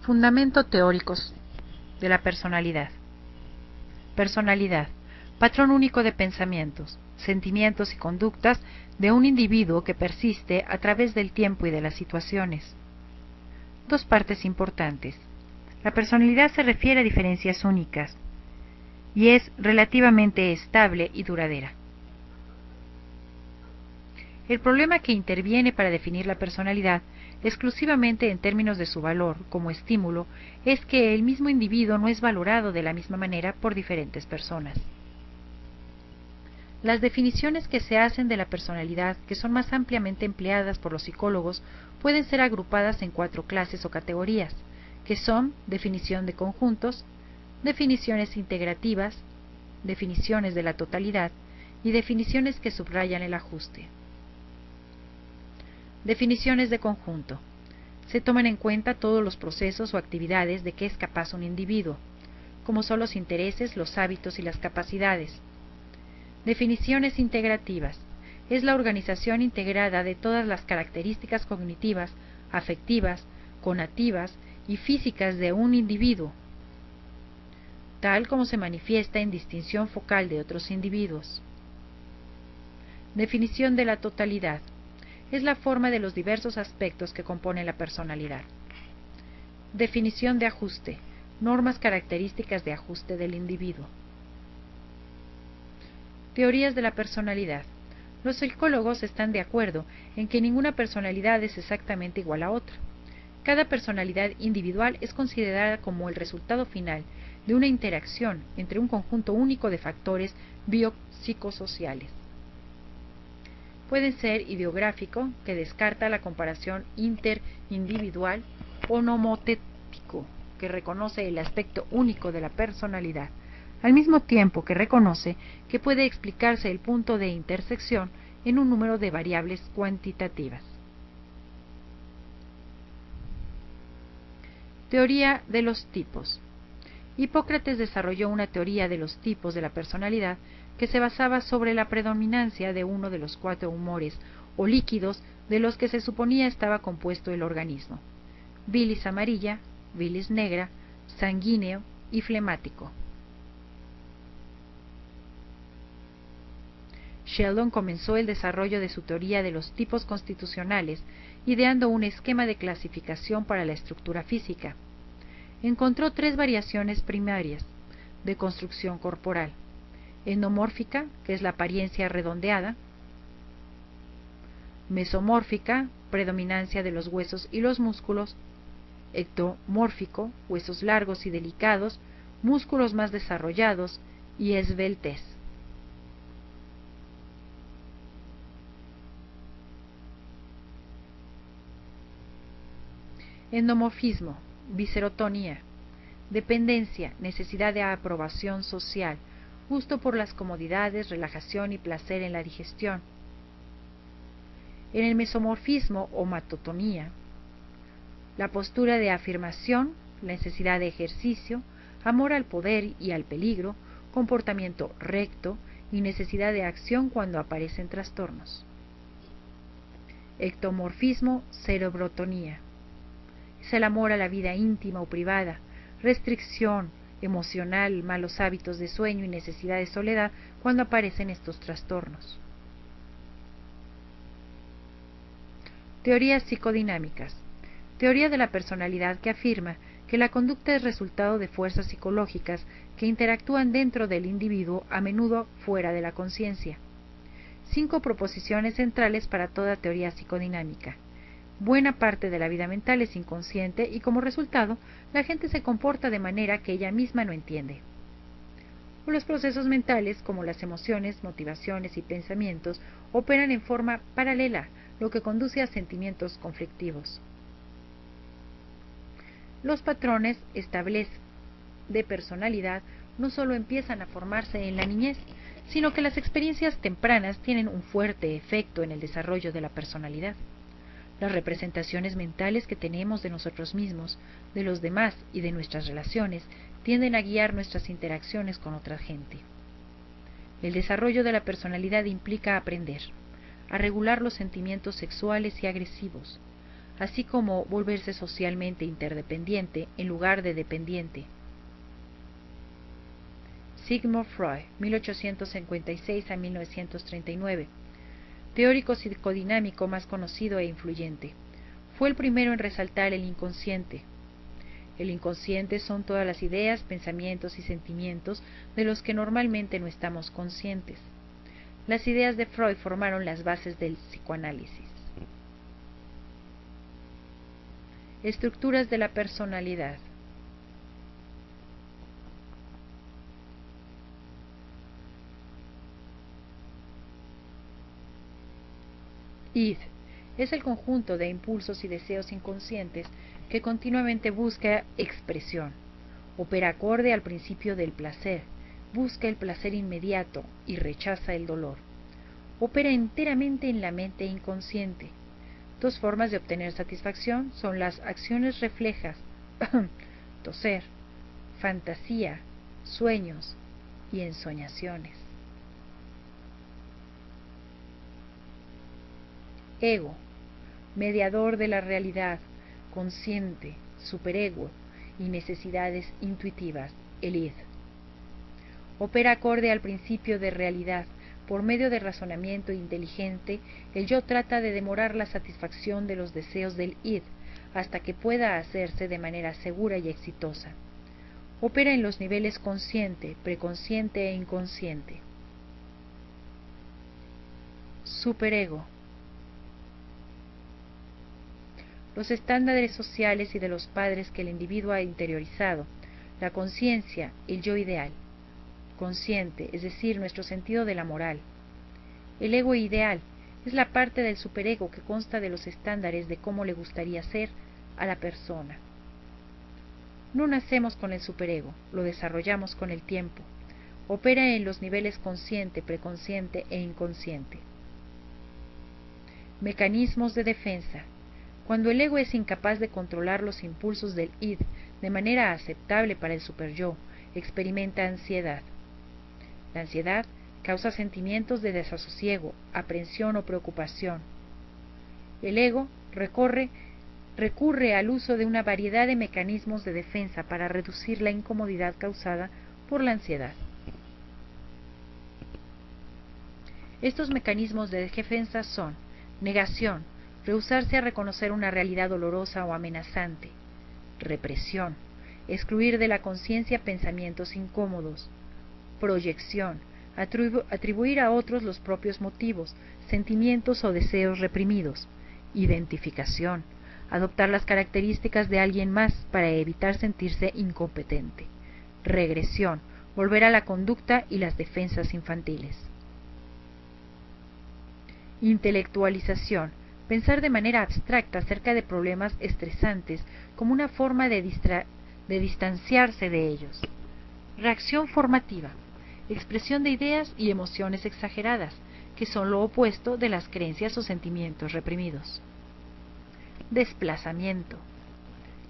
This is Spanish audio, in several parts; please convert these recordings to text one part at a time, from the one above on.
Fundamento teóricos de la personalidad. Personalidad, patrón único de pensamientos, sentimientos y conductas de un individuo que persiste a través del tiempo y de las situaciones. Dos partes importantes. La personalidad se refiere a diferencias únicas y es relativamente estable y duradera. El problema que interviene para definir la personalidad exclusivamente en términos de su valor como estímulo es que el mismo individuo no es valorado de la misma manera por diferentes personas. Las definiciones que se hacen de la personalidad, que son más ampliamente empleadas por los psicólogos, pueden ser agrupadas en 4 clases o categorías, que son definición de conjuntos, definiciones integrativas, definiciones de la totalidad y definiciones que subrayan el ajuste. Definiciones de conjunto. Se toman en cuenta todos los procesos o actividades de que es capaz un individuo, como son los intereses, los hábitos y las capacidades. Definiciones integrativas. Es la organización integrada de todas las características cognitivas, afectivas, conativas y físicas de un individuo, tal como se manifiesta en distinción focal de otros individuos. Definición de la totalidad. Es la forma de los diversos aspectos que componen la personalidad. Definición de ajuste. Normas características de ajuste del individuo. Teorías de la personalidad. Los psicólogos están de acuerdo en que ninguna personalidad es exactamente igual a otra. Cada personalidad individual es considerada como el resultado final de una interacción entre un conjunto único de factores biopsicosociales. Pueden ser ideográfico, que descarta la comparación interindividual, o nomotético, que reconoce el aspecto único de la personalidad, al mismo tiempo que reconoce que puede explicarse el punto de intersección en un número de variables cuantitativas. Teoría de los tipos. Hipócrates desarrolló una teoría de los tipos de la personalidad que se basaba sobre la predominancia de uno de los 4 humores o líquidos de los que se suponía estaba compuesto el organismo: bilis amarilla, bilis negra, sanguíneo y flemático. Sheldon comenzó el desarrollo de su teoría de los tipos constitucionales, ideando un esquema de clasificación para la estructura física. Encontró 3 variaciones primarias de construcción corporal: endomórfica, que es la apariencia redondeada; mesomórfica, predominancia de los huesos y los músculos; ectomórfico, huesos largos y delicados, músculos más desarrollados; y esbeltez. Endomorfismo, viscerotonía, dependencia, necesidad de aprobación social, gusto por las comodidades, relajación y placer en la digestión. En el mesomorfismo o matotonía, la postura de afirmación, la necesidad de ejercicio, amor al poder y al peligro, comportamiento recto y necesidad de acción cuando aparecen trastornos. Ectomorfismo, cerebrotonía. Es el amor a la vida íntima o privada, restricción emocional, malos hábitos de sueño y necesidad de soledad cuando aparecen estos trastornos. Teorías psicodinámicas. Teoría de la personalidad que afirma que la conducta es resultado de fuerzas psicológicas que interactúan dentro del individuo, a menudo fuera de la conciencia. 5 proposiciones centrales para toda teoría psicodinámica. Buena parte de la vida mental es inconsciente y, como resultado, la gente se comporta de manera que ella misma no entiende. Los procesos mentales, como las emociones, motivaciones y pensamientos, operan en forma paralela, lo que conduce a sentimientos conflictivos. Los patrones establecidos de personalidad no solo empiezan a formarse en la niñez, sino que las experiencias tempranas tienen un fuerte efecto en el desarrollo de la personalidad. Las representaciones mentales que tenemos de nosotros mismos, de los demás y de nuestras relaciones tienden a guiar nuestras interacciones con otra gente. El desarrollo de la personalidad implica aprender a regular los sentimientos sexuales y agresivos, así como volverse socialmente interdependiente en lugar de dependiente. Sigmund Freud, 1856 a 1939, teórico psicodinámico más conocido e influyente. Fue el primero en resaltar el inconsciente. El inconsciente son todas las ideas, pensamientos y sentimientos de los que normalmente no estamos conscientes. Las ideas de Freud formaron las bases del psicoanálisis. Estructuras de la personalidad. Id es el conjunto de impulsos y deseos inconscientes que continuamente busca expresión. Opera acorde al principio del placer, busca el placer inmediato y rechaza el dolor. Opera enteramente en la mente inconsciente. Dos formas de obtener satisfacción son las acciones reflejas, toser, fantasía, sueños y ensoñaciones. Ego, mediador de la realidad, consciente, superego y necesidades intuitivas, el id. Opera acorde al principio de realidad. Por medio de razonamiento inteligente, el yo trata de demorar la satisfacción de los deseos del id hasta que pueda hacerse de manera segura y exitosa. Opera en los niveles consciente, preconsciente e inconsciente. Superego. Los estándares sociales y de los padres que el individuo ha interiorizado, la conciencia, el yo ideal. Consciente, es decir, nuestro sentido de la moral. El ego ideal es la parte del superego que consta de los estándares de cómo le gustaría ser a la persona. No nacemos con el superego, lo desarrollamos con el tiempo. Opera en los niveles consciente, preconsciente e inconsciente. Mecanismos de defensa. Cuando el ego es incapaz de controlar los impulsos del id de manera aceptable para el superyo, experimenta ansiedad. La ansiedad causa sentimientos de desasosiego, aprensión o preocupación. El ego recurre al uso de una variedad de mecanismos de defensa para reducir la incomodidad causada por la ansiedad. Estos mecanismos de defensa son negación, rehusarse a reconocer una realidad dolorosa o amenazante; represión, excluir de la conciencia pensamientos incómodos; proyección, atribuir a otros los propios motivos, sentimientos o deseos reprimidos; identificación, adoptar las características de alguien más para evitar sentirse incompetente; regresión, volver a la conducta y las defensas infantiles. Intelectualización, pensar de manera abstracta acerca de problemas estresantes como una forma de distanciarse de ellos. Reacción formativa, expresión de ideas y emociones exageradas, que son lo opuesto de las creencias o sentimientos reprimidos. Desplazamiento,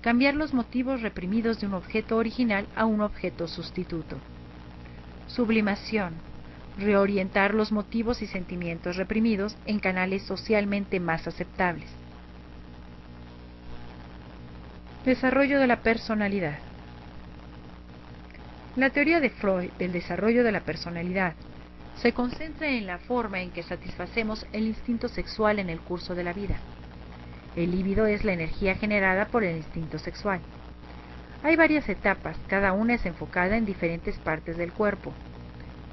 cambiar los motivos reprimidos de un objeto original a un objeto sustituto. Sublimación, reorientar los motivos y sentimientos reprimidos en canales socialmente más aceptables. Desarrollo de la personalidad. La teoría de Freud del desarrollo de la personalidad se concentra en la forma en que satisfacemos el instinto sexual en el curso de la vida. El líbido es la energía generada por el instinto sexual. Hay varias etapas, cada una es enfocada en diferentes partes del cuerpo.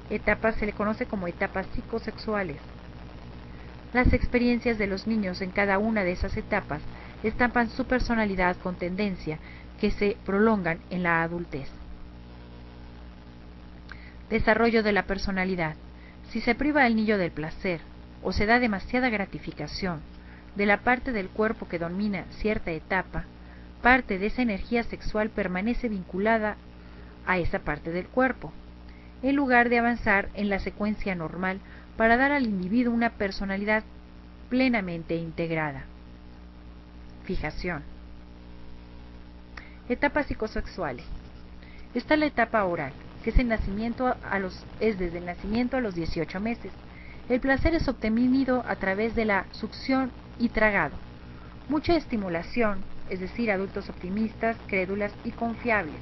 Etapas se le conoce como etapas psicosexuales. Las experiencias de los niños en cada una de esas etapas estampan su personalidad con tendencia que se prolongan en la adultez. Desarrollo de la personalidad. Si se priva al niño del placer o se da demasiada gratificación de la parte del cuerpo que domina cierta etapa, parte de esa energía sexual permanece vinculada a esa parte del cuerpo, en lugar de avanzar en la secuencia normal para dar al individuo una personalidad plenamente integrada. Fijación. Etapas psicosexuales. Está la etapa oral, que es desde el nacimiento a los 18 meses. El placer es obtenido a través de la succión y tragado. Mucha estimulación, es decir, adultos optimistas, crédulas y confiables.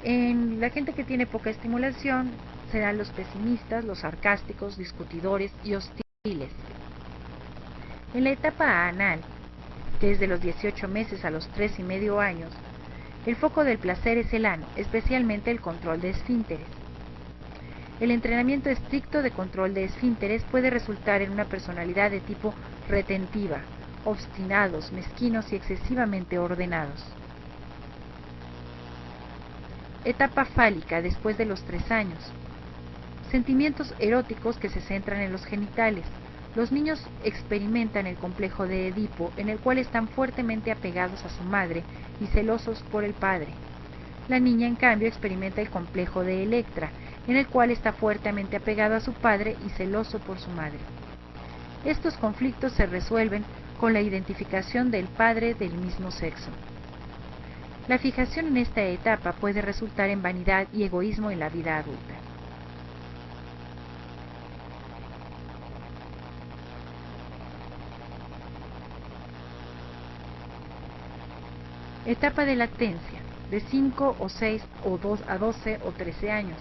En la gente que tiene poca estimulación serán los pesimistas, los sarcásticos, discutidores y hostiles. En la etapa anal, que es de los 18 meses a los 3,5 años, el foco del placer es el ano, especialmente el control de esfínteres. El entrenamiento estricto de control de esfínteres puede resultar en una personalidad de tipo retentiva, obstinados, mezquinos y excesivamente ordenados. Etapa fálica después de los 3 años. Sentimientos eróticos que se centran en los genitales. Los niños experimentan el complejo de Edipo, en el cual están fuertemente apegados a su madre y celosos por el padre. La niña, en cambio, experimenta el complejo de Electra, en el cual está fuertemente apegado a su padre y celoso por su madre. Estos conflictos se resuelven con la identificación del padre del mismo sexo. La fijación en esta etapa puede resultar en vanidad y egoísmo en la vida adulta. Etapa de lactancia, de 5 o 6 o 2 a 12 o 13 años.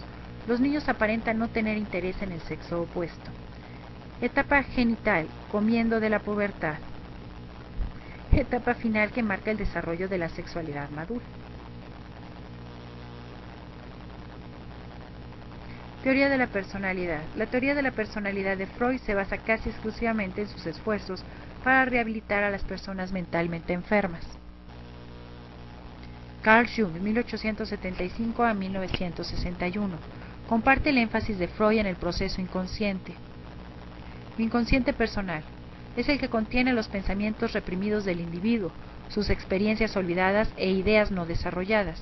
Los niños aparentan no tener interés en el sexo opuesto. Etapa genital, comiendo de la pubertad. Etapa final que marca el desarrollo de la sexualidad madura. Teoría de la personalidad. La teoría de la personalidad de Freud se basa casi exclusivamente en sus esfuerzos para rehabilitar a las personas mentalmente enfermas. Carl Jung, 1875 a 1961, comparte el énfasis de Freud en el proceso inconsciente. El inconsciente personal es el que contiene los pensamientos reprimidos del individuo, sus experiencias olvidadas e ideas no desarrolladas.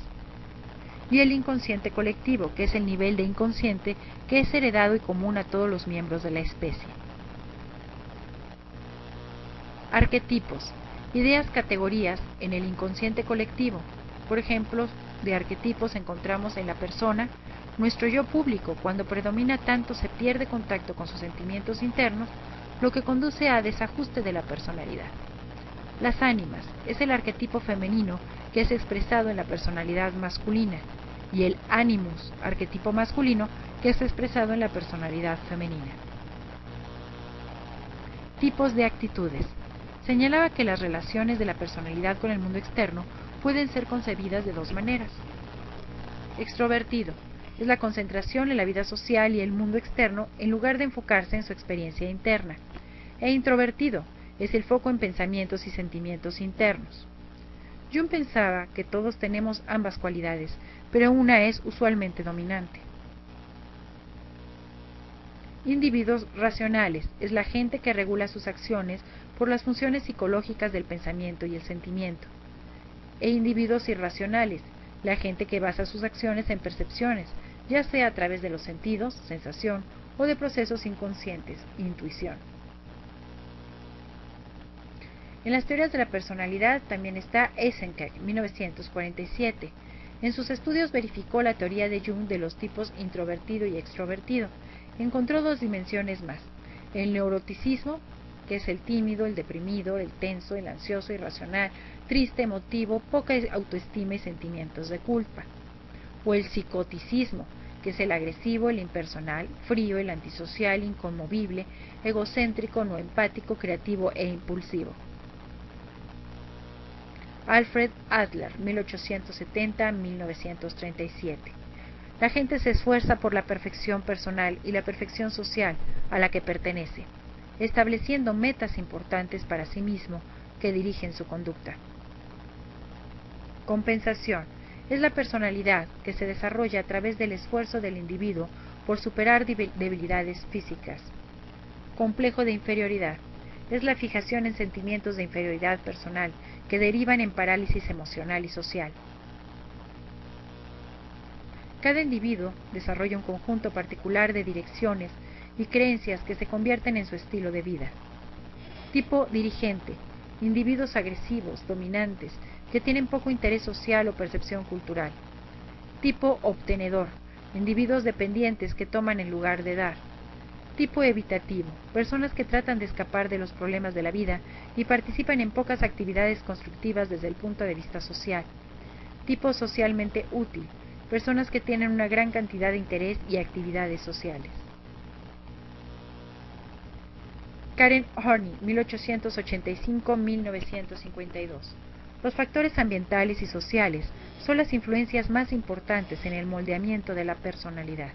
Y el inconsciente colectivo, que es el nivel de inconsciente que es heredado y común a todos los miembros de la especie. Arquetipos, ideas categorías en el inconsciente colectivo. Por ejemplo, de arquetipos encontramos en la persona, nuestro yo público. Cuando predomina tanto se pierde contacto con sus sentimientos internos, lo que conduce a desajuste de la personalidad. Las ánimas es el arquetipo femenino que es expresado en la personalidad masculina, y el animus, arquetipo masculino, que es expresado en la personalidad femenina. Tipos de actitudes. Señalaba que las relaciones de la personalidad con el mundo externo pueden ser concebidas de dos maneras. Extrovertido es la concentración en la vida social y el mundo externo en lugar de enfocarse en su experiencia interna. E introvertido es el foco en pensamientos y sentimientos internos. Jung pensaba que todos tenemos ambas cualidades, pero una es usualmente dominante. Individuos racionales es la gente que regula sus acciones por las funciones psicológicas del pensamiento y el sentimiento. E individuos irracionales, la gente que basa sus acciones en percepciones, ya sea a través de los sentidos, sensación, o de procesos inconscientes, intuición. En las teorías de la personalidad también está Eysenck, 1947. En sus estudios verificó la teoría de Jung de los tipos introvertido y extrovertido. Encontró dos dimensiones más: el neuroticismo, que es el tímido, el deprimido, el tenso, el ansioso, irracional, triste, emotivo, poca autoestima y sentimientos de culpa; o el psicoticismo, que es el agresivo, el impersonal, frío, el antisocial, inconmovible, egocéntrico, no empático, creativo e impulsivo. Alfred Adler, 1870-1937. La gente se esfuerza por la perfección personal y la perfección social a la que pertenece, estableciendo metas importantes para sí mismo que dirigen su conducta. Compensación es la personalidad que se desarrolla a través del esfuerzo del individuo por superar debilidades físicas. Complejo de inferioridad es la fijación en sentimientos de inferioridad personal que derivan en parálisis emocional y social. Cada individuo desarrolla un conjunto particular de direcciones y creencias que se convierten en su estilo de vida. Tipo dirigente: individuos agresivos, dominantes, que tienen poco interés social o percepción cultural. Tipo obtenedor: individuos dependientes que toman en lugar de dar. Tipo evitativo, personas que tratan de escapar de los problemas de la vida y participan en pocas actividades constructivas desde el punto de vista social. Tipo socialmente útil, personas que tienen una gran cantidad de interés y actividades sociales. Karen Horney, 1885-1952. Los factores ambientales y sociales son las influencias más importantes en el moldeamiento de la personalidad.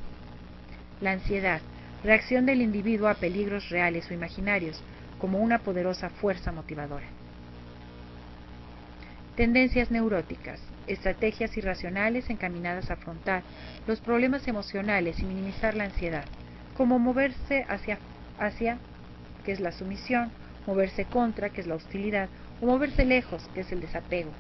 La ansiedad, reacción del individuo a peligros reales o imaginarios, como una poderosa fuerza motivadora. Tendencias neuróticas, estrategias irracionales encaminadas a afrontar los problemas emocionales y minimizar la ansiedad, como moverse hacia, que es la sumisión, moverse contra, que es la hostilidad, o moverse lejos, que es el desapego.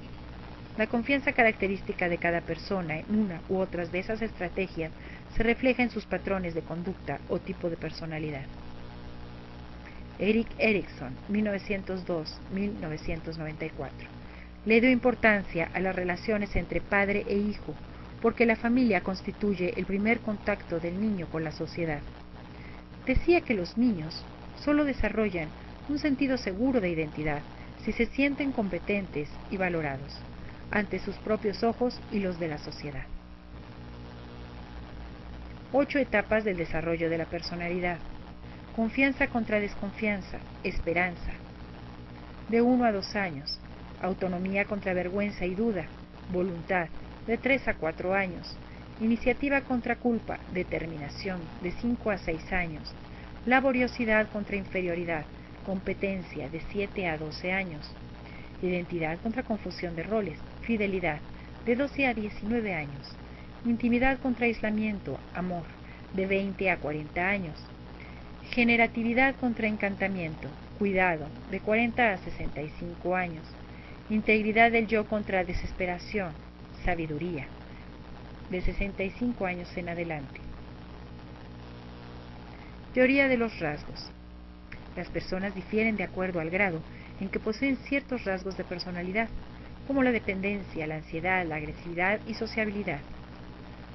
La confianza característica de cada persona en una u otras de esas estrategias se refleja en sus patrones de conducta o tipo de personalidad. Erik Erikson, 1902-1994. Le dio importancia a las relaciones entre padre e hijo, porque la familia constituye el primer contacto del niño con la sociedad. Decía que los niños solo desarrollan un sentido seguro de identidad si se sienten competentes y valorados ante sus propios ojos y los de la sociedad. 8 etapas del desarrollo de la personalidad. Confianza contra desconfianza, esperanza. De 1 a 2 años. Autonomía contra vergüenza y duda, voluntad, de 3 a 4 años. Iniciativa contra culpa, determinación, de 5 a 6 años. Laboriosidad contra inferioridad, competencia, de 7 a 12 años. Identidad contra confusión de roles, fidelidad, de 12 a 19 años. Intimidad contra aislamiento, amor, de 20 a 40 años. Generatividad contra encantamiento, cuidado, de 40 a 65 años. Integridad del yo contra desesperación, sabiduría, de 65 años en adelante. Teoría de los rasgos. Las personas difieren de acuerdo al grado en que poseen ciertos rasgos de personalidad, como la dependencia, la ansiedad, la agresividad y sociabilidad.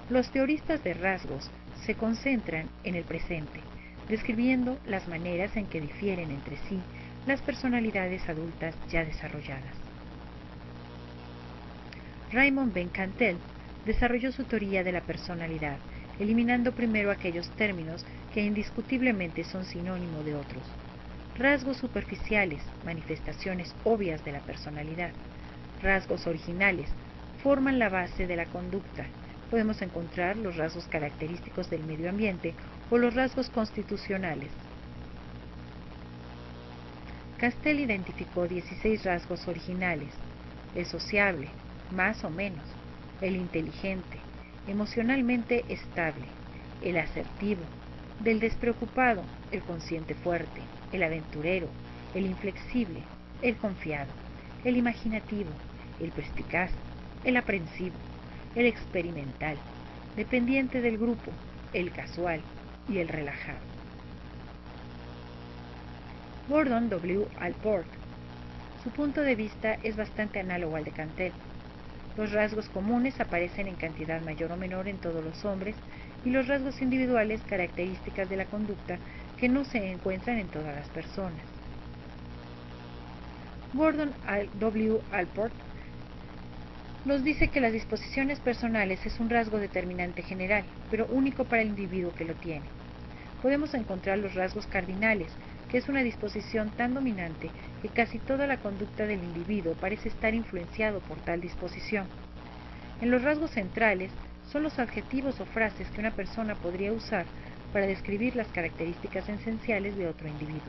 Los teoristas de rasgos se concentran en el presente, describiendo las maneras en que difieren entre sí las personalidades adultas ya desarrolladas. Raymond Ben Cantel desarrolló su teoría de la personalidad, eliminando primero aquellos términos que indiscutiblemente son sinónimo de otros. Rasgos superficiales, manifestaciones obvias de la personalidad. Rasgos originales, forman la base de la conducta. Podemos encontrar los rasgos característicos del medio ambiente o los rasgos constitucionales. Castell identificó 16 rasgos originales: el sociable, más o menos, el inteligente, emocionalmente estable, el asertivo, del despreocupado, el consciente fuerte, el aventurero, el inflexible, el confiado, el imaginativo, el perspicaz, el aprensivo, el experimental, dependiente del grupo, el casual y el relajado. Gordon W. Allport. Su punto de vista es bastante análogo al de Cantel. Los rasgos comunes aparecen en cantidad mayor o menor en todos los hombres y los rasgos individuales, características de la conducta, que no se encuentran en todas las personas. Gordon W. Allport nos dice que las disposiciones personales es un rasgo determinante general, pero único para el individuo que lo tiene. Podemos encontrar los rasgos cardinales, que es una disposición tan dominante que casi toda la conducta del individuo parece estar influenciado por tal disposición. En los rasgos centrales son los adjetivos o frases que una persona podría usar para describir las características esenciales de otro individuo.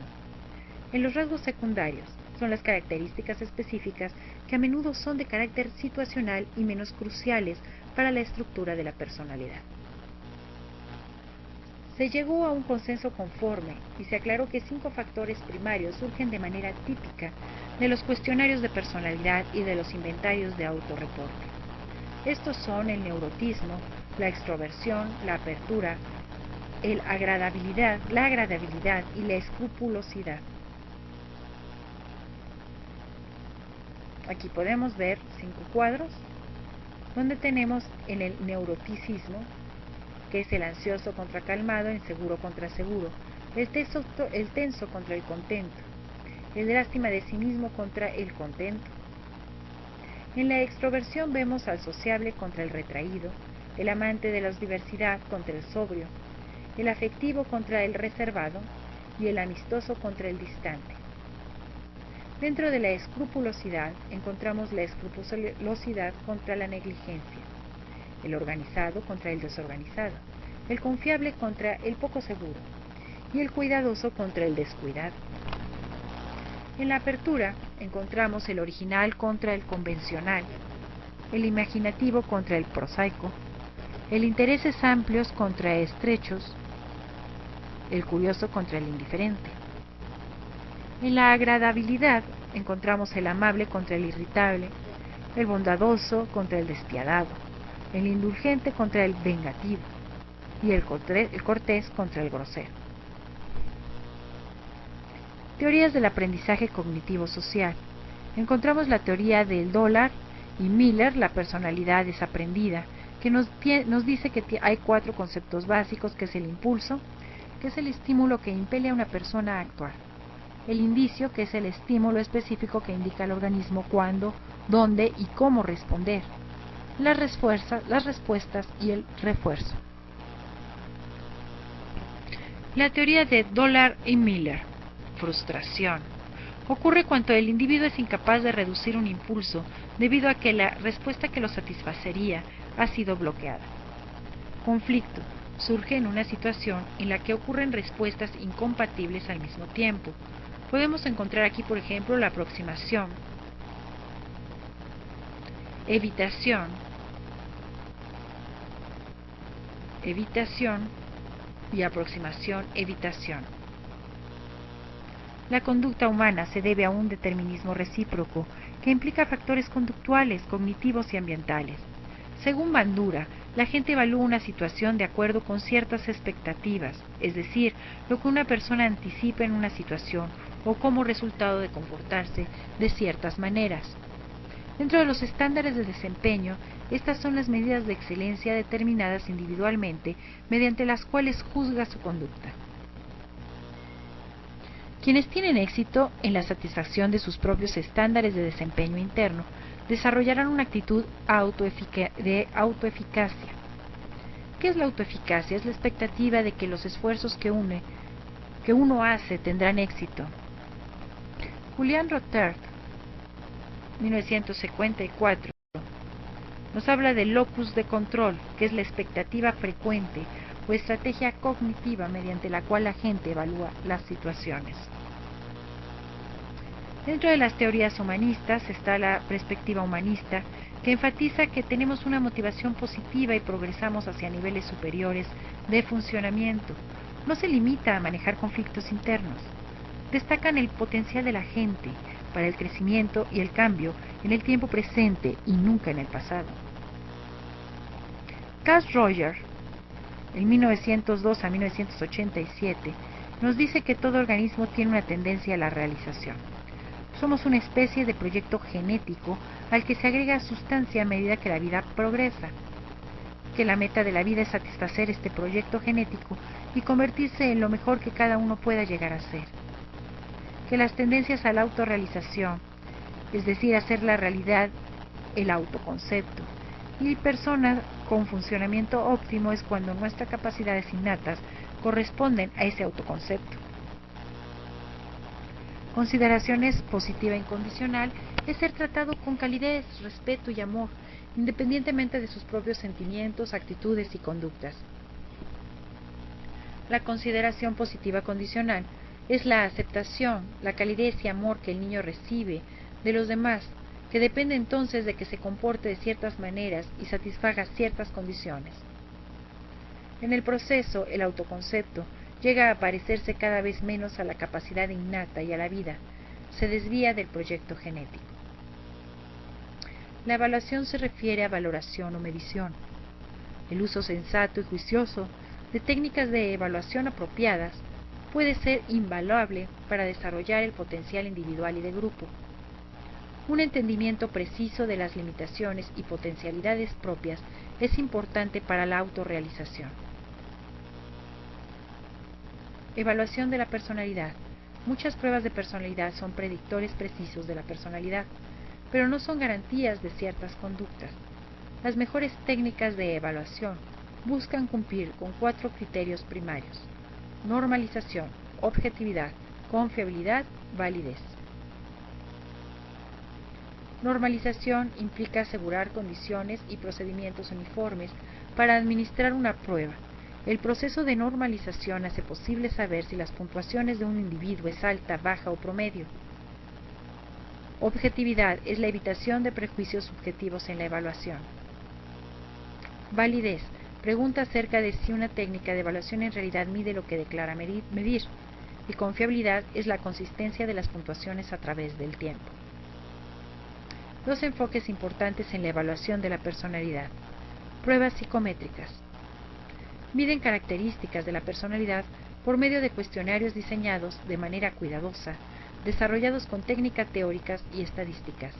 En los rasgos secundarios son las características específicas que a menudo son de carácter situacional y menos cruciales para la estructura de la personalidad. Se llegó a un consenso conforme y se aclaró que 5 factores primarios surgen de manera típica de los cuestionarios de personalidad y de los inventarios de autorreporte. Estos son el neurotismo, la extroversión, la apertura, la agradabilidad y la escrupulosidad. Aquí podemos ver 5 cuadros donde tenemos en el neuroticismo, que es el ansioso contra calmado, inseguro contra seguro, el tenso contra el contento, el lástima de sí mismo contra el contento. En la extroversión vemos al sociable contra el retraído, el amante de la diversidad contra el sobrio, el afectivo contra el reservado y el amistoso contra el distante. Dentro de la escrupulosidad encontramos la escrupulosidad contra la negligencia, el organizado contra el desorganizado, el confiable contra el poco seguro y el cuidadoso contra el descuidado. En la apertura encontramos el original contra el convencional, el imaginativo contra el prosaico, el intereses amplios contra estrechos, el curioso contra el indiferente. En la agradabilidad encontramos el amable contra el irritable, el bondadoso contra el despiadado, el indulgente contra el vengativo y el cortés contra el grosero. Teorías del aprendizaje cognitivo social. Encontramos la teoría del dólar y Miller, la personalidad desaprendida, que nos dice que hay 4 conceptos básicos, que es el impulso, que es el estímulo que impele a una persona a actuar, el indicio, que es el estímulo específico que indica al organismo cuándo, dónde y cómo responder, las respuestas y el refuerzo. La teoría de Dólar y Miller. Frustración. Ocurre cuando el individuo es incapaz de reducir un impulso debido a que la respuesta que lo satisfacería ha sido bloqueada. Conflicto. Surge en una situación en la que ocurren respuestas incompatibles al mismo tiempo. Podemos encontrar aquí, por ejemplo, la aproximación, evitación y aproximación-evitación. La conducta humana se debe a un determinismo recíproco que implica factores conductuales, cognitivos y ambientales. Según Bandura, la gente evalúa una situación de acuerdo con ciertas expectativas, es decir, lo que una persona anticipa en una situación o como resultado de comportarse de ciertas maneras. Dentro de los estándares de desempeño, estas son las medidas de excelencia determinadas individualmente mediante las cuales juzga su conducta. Quienes tienen éxito en la satisfacción de sus propios estándares de desempeño interno desarrollarán una actitud de autoeficacia. ¿Qué es la autoeficacia? Es la expectativa de que los esfuerzos que uno hace tendrán éxito. Julian Rotter, 1954, nos habla del locus de control, que es la expectativa frecuente o estrategia cognitiva mediante la cual la gente evalúa las situaciones. Dentro de las teorías humanistas está la perspectiva humanista, que enfatiza que tenemos una motivación positiva y progresamos hacia niveles superiores de funcionamiento. No se limita a manejar conflictos internos. Destacan el potencial de la gente para el crecimiento y el cambio en el tiempo presente y nunca en el pasado. Carl Rogers, en 1902 a 1987, nos dice que todo organismo tiene una tendencia a la realización. Somos una especie de proyecto genético al que se agrega sustancia a medida que la vida progresa, que la meta de la vida es satisfacer este proyecto genético y convertirse en lo mejor que cada uno pueda llegar a ser, que las tendencias a la autorrealización, es decir, hacer la realidad el autoconcepto, y personas con funcionamiento óptimo es cuando nuestras capacidades innatas corresponden a ese autoconcepto. Consideraciones positiva e incondicional es ser tratado con calidez, respeto y amor, independientemente de sus propios sentimientos, actitudes y conductas. La consideración positiva condicional es la aceptación, la calidez y amor que el niño recibe de los demás, que depende entonces de que se comporte de ciertas maneras y satisfaga ciertas condiciones. En el proceso, el autoconcepto llega a parecerse cada vez menos a la capacidad innata y a la vida, se desvía del proyecto genético. La evaluación se refiere a valoración o medición. El uso sensato y juicioso de técnicas de evaluación apropiadas puede ser invaluable para desarrollar el potencial individual y de grupo. Un entendimiento preciso de las limitaciones y potencialidades propias es importante para la autorrealización. Evaluación de la personalidad. Muchas pruebas de personalidad son predictores precisos de la personalidad, pero no son garantías de ciertas conductas. Las mejores técnicas de evaluación buscan cumplir con 4 criterios primarios: normalización, objetividad, confiabilidad, validez. Normalización implica asegurar condiciones y procedimientos uniformes para administrar una prueba. El proceso de normalización hace posible saber si las puntuaciones de un individuo es alta, baja o promedio. Objetividad es la evitación de prejuicios subjetivos en la evaluación. Validez pregunta acerca de si una técnica de evaluación en realidad mide lo que declara medir. Y confiabilidad es la consistencia de las puntuaciones a través del tiempo. Dos enfoques importantes en la evaluación de la personalidad. Pruebas psicométricas. Miden características de la personalidad por medio de cuestionarios diseñados de manera cuidadosa, desarrollados con técnicas teóricas y estadísticas.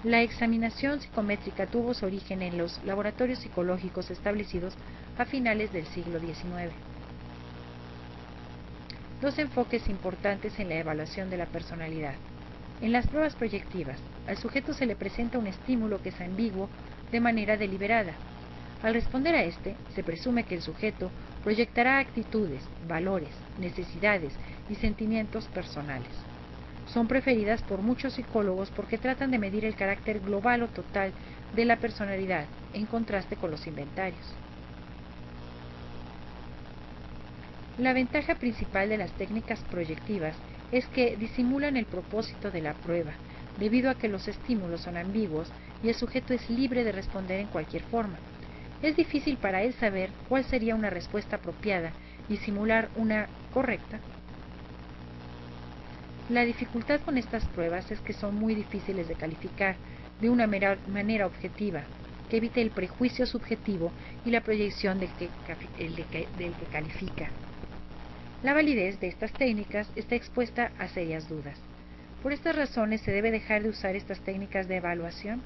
La examinación psicométrica tuvo su origen en los laboratorios psicológicos establecidos a finales del siglo XIX. Dos enfoques importantes en la evaluación de la personalidad. En las pruebas proyectivas, al sujeto se le presenta un estímulo que es ambiguo de manera deliberada. Al responder a este, se presume que el sujeto proyectará actitudes, valores, necesidades y sentimientos personales. Son preferidas por muchos psicólogos porque tratan de medir el carácter global o total de la personalidad, en contraste con los inventarios. La ventaja principal de las técnicas proyectivas es que disimulan el propósito de la prueba, debido a que los estímulos son ambiguos y el sujeto es libre de responder en cualquier forma. Es difícil para él saber cuál sería una respuesta apropiada y simular una correcta. La dificultad con estas pruebas es que son muy difíciles de calificar de una manera objetiva, que evite el prejuicio subjetivo y la proyección del que califica. La validez de estas técnicas está expuesta a serias dudas. Por estas razones, ¿se debe dejar de usar estas técnicas de evaluación?